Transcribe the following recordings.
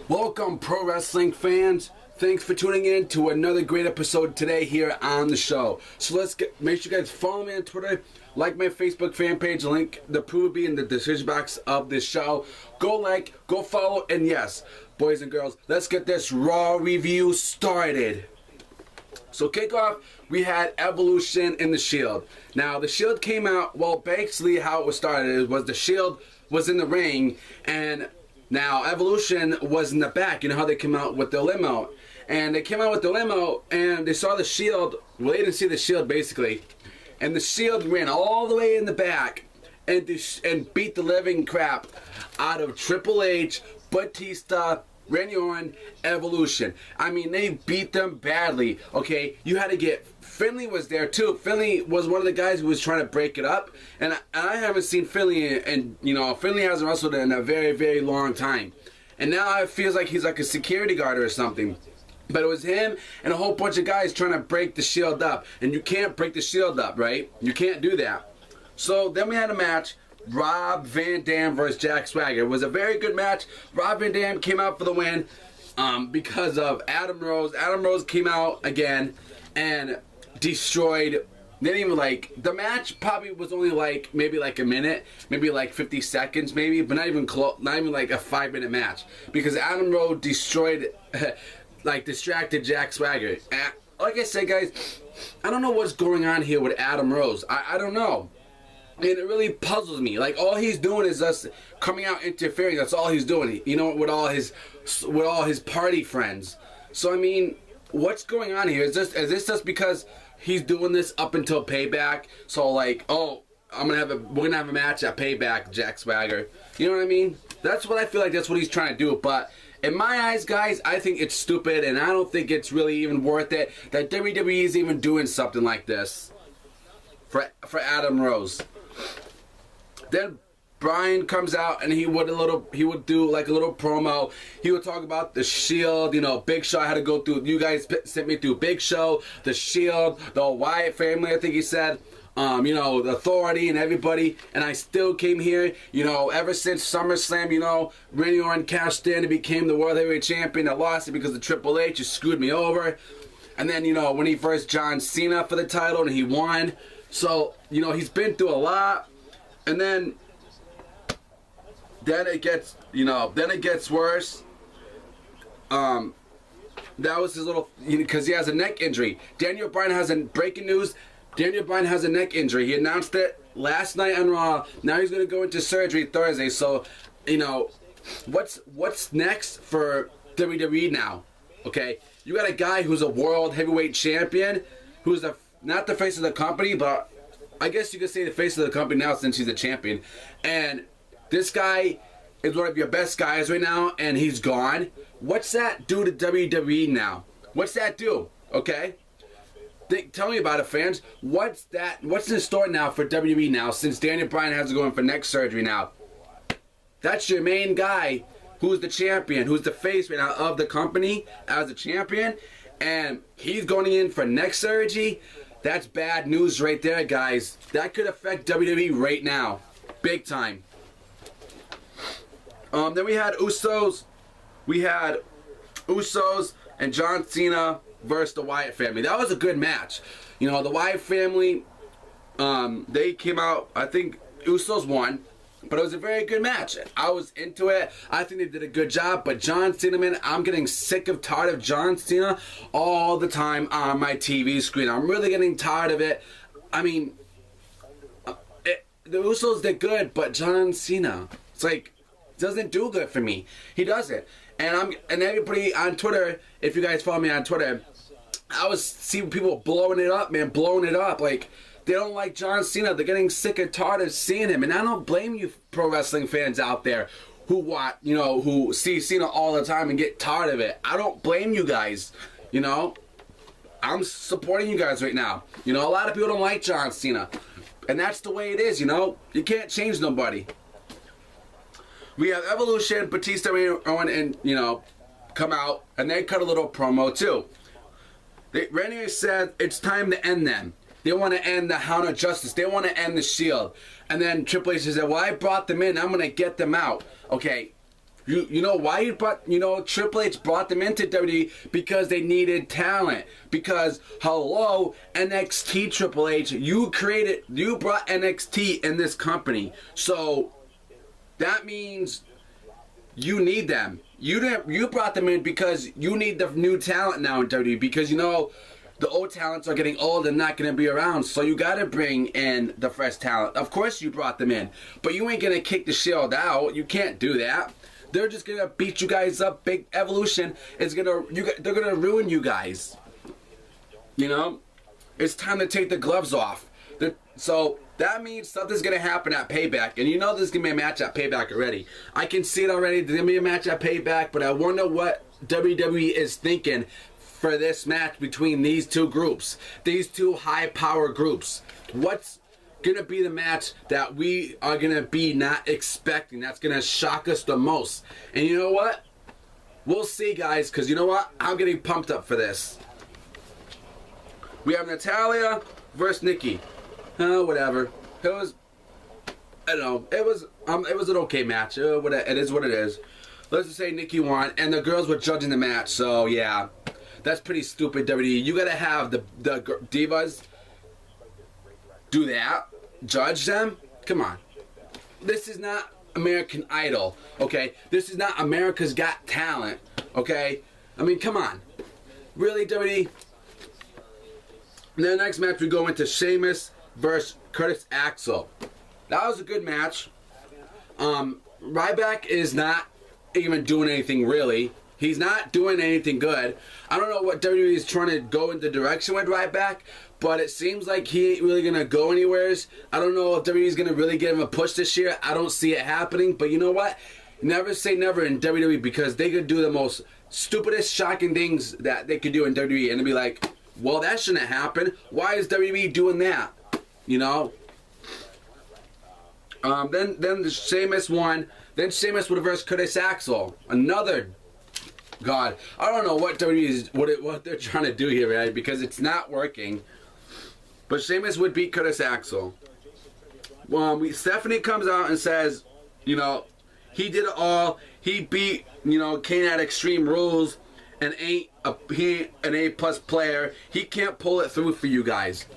Welcome, pro wrestling fans. Thanks for tuning in to another great episode today here on the show. So make sure you guys follow me on Twitter, like my Facebook fan page, link the proof will be in the description box of this show. Go like, go follow, and yes, boys and girls, let's get this Raw review started. So kickoff, we had Evolution in the Shield. Now the Shield came out, well, basically how it was started was the Shield was in the ring, and now Evolution was in the back. You know how they came out with the limo, and they came out with the limo, and they saw the Shield. Well, they didn't see the Shield basically, and the Shield ran all the way in the back and beat the living crap out of Triple H, Batista, Randy Orton, Evolution. I mean, they beat them badly. Okay, you had to get. Finley was there too. Finley was one of the guys who was trying to break it up, and I haven't seen Finley, and you know, Finley hasn't wrestled in a very, very long time, and now it feels like he's like a security guard or something. But it was him and a whole bunch of guys trying to break the Shield up, and you can't break the Shield up, right? You can't do that. So then we had a match. Rob Van Dam versus Jack Swagger. It was a very good match. Rob Van Dam came out for the win because of Adam Rose. Adam Rose came out again and destroyed. They didn't even like the match. Probably was only like maybe like a minute, maybe like 50 seconds, maybe, but not even close. Not even like a 5-minute match because Adam Rose destroyed, like distracted Jack Swagger. And like I said, guys, I don't know what's going on here with Adam Rose. I don't know. And it really puzzles me. Like all he's doing is just coming out interfering. That's all he's doing. You know, with all his party friends. So I mean, what's going on here? Is this just because he's doing this up until Payback? So like, oh, we're gonna have a match at Payback, Jack Swagger. You know what I mean? That's what I feel like. That's what he's trying to do. But in my eyes, guys, I think it's stupid, and I don't think it's really even worth it that WWE is even doing something like this for Adam Rose. Then Brian comes out and he would do like a little promo. He would talk about the Shield, you know, Big Show. I had to go through, you guys sent me through Big Show, the Shield, the Wyatt family, I think he said, you know, the Authority and everybody, and I still came here, you know, ever since SummerSlam, you know, Randy Orton cashed in and became the World Heavyweight Champion. I lost it because of Triple H, you screwed me over. And then, you know, when he versed John Cena for the title and he won. So, you know, he's been through a lot. And then it gets, you know, then it gets worse. That was his little, because he has a neck injury. Daniel Bryan has breaking news. Daniel Bryan has a neck injury. He announced it last night on Raw. Now he's going to go into surgery Thursday. So, you know, what's next for WWE now? Okay, you got a guy who's a world heavyweight champion, who's not the face of the company, but I guess you could say the face of the company now since he's a champion. And this guy is one of your best guys right now, and he's gone. What's that do to WWE now? What's that do? Okay? Tell me about it, fans. What's in store now for WWE now since Daniel Bryan has to go in for neck surgery now? That's your main guy who's the champion, who's the face right now of the company as a champion, and he's going in for neck surgery. That's bad news right there, guys. That could affect WWE right now. Big time. Then we had Usos. We had Usos and John Cena versus the Wyatt family. That was a good match. You know, the Wyatt family, they came out, I think Usos won. But it was a very good match. I was into it. I think they did a good job. But John Cena, man, I'm getting sick of tired of John Cena all the time on my TV screen. I'm really getting tired of it. I mean, the Usos did good, but John Cena, it's like, doesn't do good for me. He doesn't. And everybody on Twitter, if you guys follow me on Twitter, I was seeing people blowing it up, man, blowing it up. Like, they don't like John Cena. They're getting sick and tired of seeing him. And I don't blame you pro wrestling fans out there who see Cena all the time and get tired of it. I don't blame you guys. You know, I'm supporting you guys right now. You know, a lot of people don't like John Cena. And that's the way it is, you know. You can't change nobody. We have Evolution, Batista, Owen, and, you know, come out. And they cut a little promo, too. Randy said it's time to end them. They want to end the Hound of Justice. They want to end the Shield. And then Triple H said, well, I brought them in. I'm going to get them out. Okay, You know why you brought, Triple H brought them into WWE? Because they needed talent. Because, hello, NXT Triple H, you brought NXT in this company. So, that means you need them. You brought them in because you need the new talent now in WWE. Because, the old talents are getting old and not going to be around. So you got to bring in the fresh talent. Of course you brought them in. But you ain't going to kick the Shield out. You can't do that. They're just going to beat you guys up. Big Evolution is they're going to ruin you guys. It's time to take the gloves off. So that means something's going to happen at Payback. And there's going to be a match at Payback already. I can see it already. There's going to be a match at Payback. But I wonder what WWE is thinking for this match between these two groups, these two high-power groups. What's gonna be the match that we are gonna be not expecting? That's gonna shock us the most. And you know what? We'll see, guys, because you know what? I'm getting pumped up for this. We have Natalya versus Nikki. Whatever. It was, I don't know. It was an okay match. It is what it is. Let's just say Nikki won, and the girls were judging the match. So yeah. That's pretty stupid, WWE. You gotta have the divas do that. Judge them? Come on. This is not American Idol, okay? This is not America's Got Talent, okay? I mean, come on. Really, WWE? And then the next match, we go into Sheamus versus Curtis Axel. That was a good match. Ryback is not even doing anything, really. He's not doing anything good. I don't know what WWE is trying to go in the direction with Ryback, but it seems like he ain't really going to go anywhere. I don't know if WWE is going to really give him a push this year. I don't see it happening, but you know what? Never say never in WWE, because they could do the most stupidest, shocking things that they could do in WWE, and they'd be like, well, that shouldn't happen. Why is WWE doing that? Then Sheamus won. Then Sheamus would reverse Curtis Axel. Another... God, I don't know what WWE is, what they're trying to do here, right? Because it's not working. But Sheamus would beat Curtis Axel. Stephanie comes out and says, he did it all. He beat, Kane at Extreme Rules, and he an A+ player. He can't pull it through for you guys.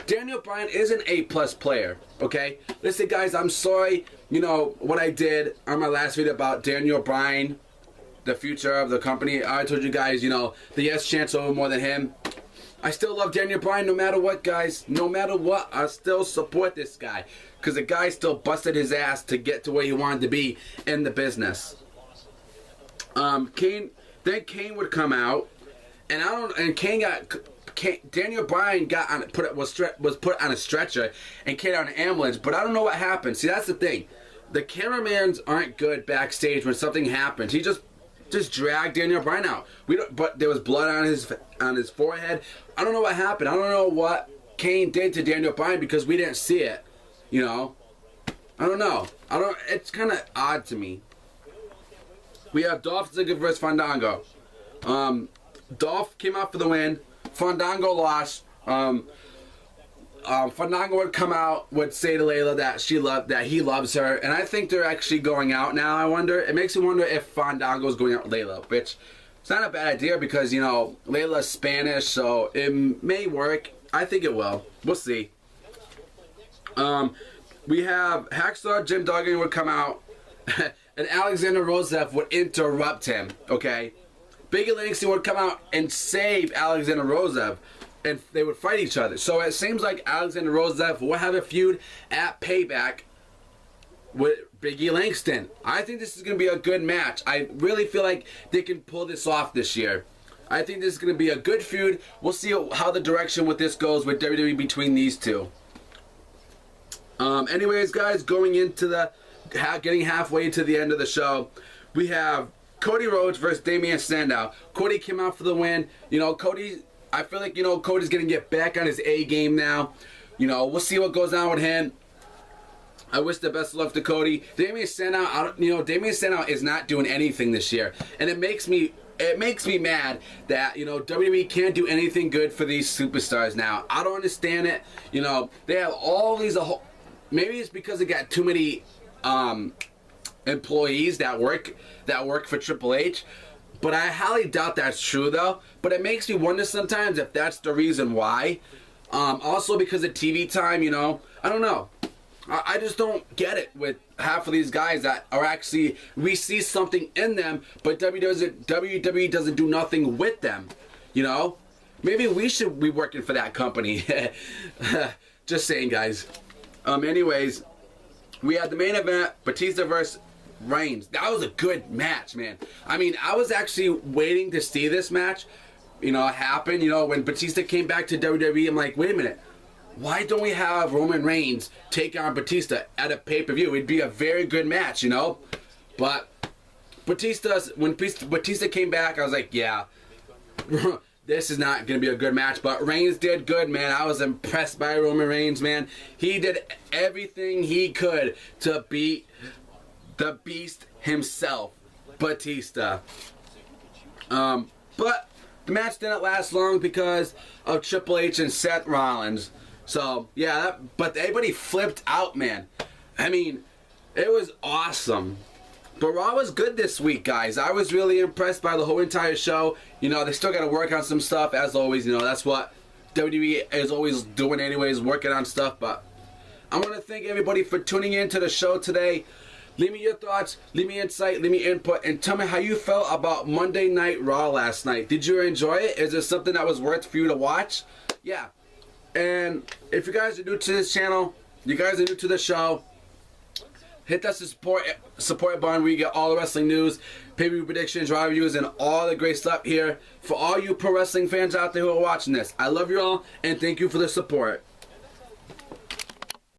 Daniel Bryan is an A+ player, okay? Listen, guys, I'm sorry, what I did on my last video about Daniel Bryan, the future of the company. I told you guys, the yes chance over more than him. I still love Daniel Bryan no matter what, guys. No matter what, I still support this guy. Because the guy still busted his ass to get to where he wanted to be in the business. Kane would come out, and Daniel Bryan was put on a stretcher and Kane on an ambulance, but I don't know what happened. See, that's the thing. The cameramans aren't good backstage when something happens. He just dragged Daniel Bryan out. But there was blood on his forehead. I don't know what happened. I don't know what Kane did to Daniel Bryan because we didn't see it. I don't know. It's kind of odd to me. We have Dolph Ziggler versus Fandango. Dolph came out for the win. Fandango lost. Fandango would come out, would say to Layla that he loves her, and I think they're actually going out now. It makes me wonder if Fandango's going out with Layla, which it's not a bad idea because Layla's Spanish, so it may work. I think it will. We'll see. We have Hacksaw Jim Duggan would come out, and Alexander Rosev would interrupt him. Okay, Biggie Langston would come out and save Alexander Rosev, and they would fight each other. So it seems like Alexander Rosev will have a feud at Payback with Biggie Langston. I think this is going to be a good match. I really feel like they can pull this off this year. I think this is going to be a good feud. We'll see how the direction with this goes with WWE between these two. Anyways, guys, going into getting halfway to the end of the show, we have Cody Rhodes versus Damian Sandow. Cody came out for the win. I feel like, Cody's going to get back on his A game now. We'll see what goes on with him. I wish the best of luck to Cody. Damian Sandow, Damian Sandow is not doing anything this year. And it makes me mad that, WWE can't do anything good for these superstars now. I don't understand it. They have all these, maybe it's because they got too many employees that work for Triple H. But I highly doubt that's true though. But it makes me wonder sometimes if that's the reason why. Also because of TV time, you know. I don't know. I just don't get it with half of these guys that are actually, we see something in them, but WWE doesn't do nothing with them, you know? Maybe we should be working for that company. Just saying, guys. Anyways, we had the main event, Batista versus Reigns. That was a good match, man. I mean, I was actually waiting to see this match, you know, happen. You know, when Batista came back to WWE, I'm like, wait a minute. Why don't we have Roman Reigns take on Batista at a pay-per-view? It'd be a very good match, you know? But when Batista came back, I was like, yeah, this is not going to be a good match. But Reigns did good, man. I was impressed by Roman Reigns, man. He did everything he could to beat the Beast himself, Batista. But the match didn't last long because of Triple H and Seth Rollins. So, yeah, but everybody flipped out, man. I mean, it was awesome. But Raw was good this week, guys. I was really impressed by the whole entire show. You know, they still got to work on some stuff, as always. You know, that's what WWE is always doing anyways, working on stuff. But I want to thank everybody for tuning in to the show today. Leave me your thoughts, leave me insight, leave me input, and tell me how you felt about Monday Night Raw last night. Did you enjoy it? Is there something that was worth for you to watch? Yeah. And if you guys are new to this channel, you guys are new to the show, hit that support button where you get all the wrestling news, pay-per-view predictions, raw reviews, and all the great stuff here for all you pro wrestling fans out there who are watching this. I love you all, and thank you for the support.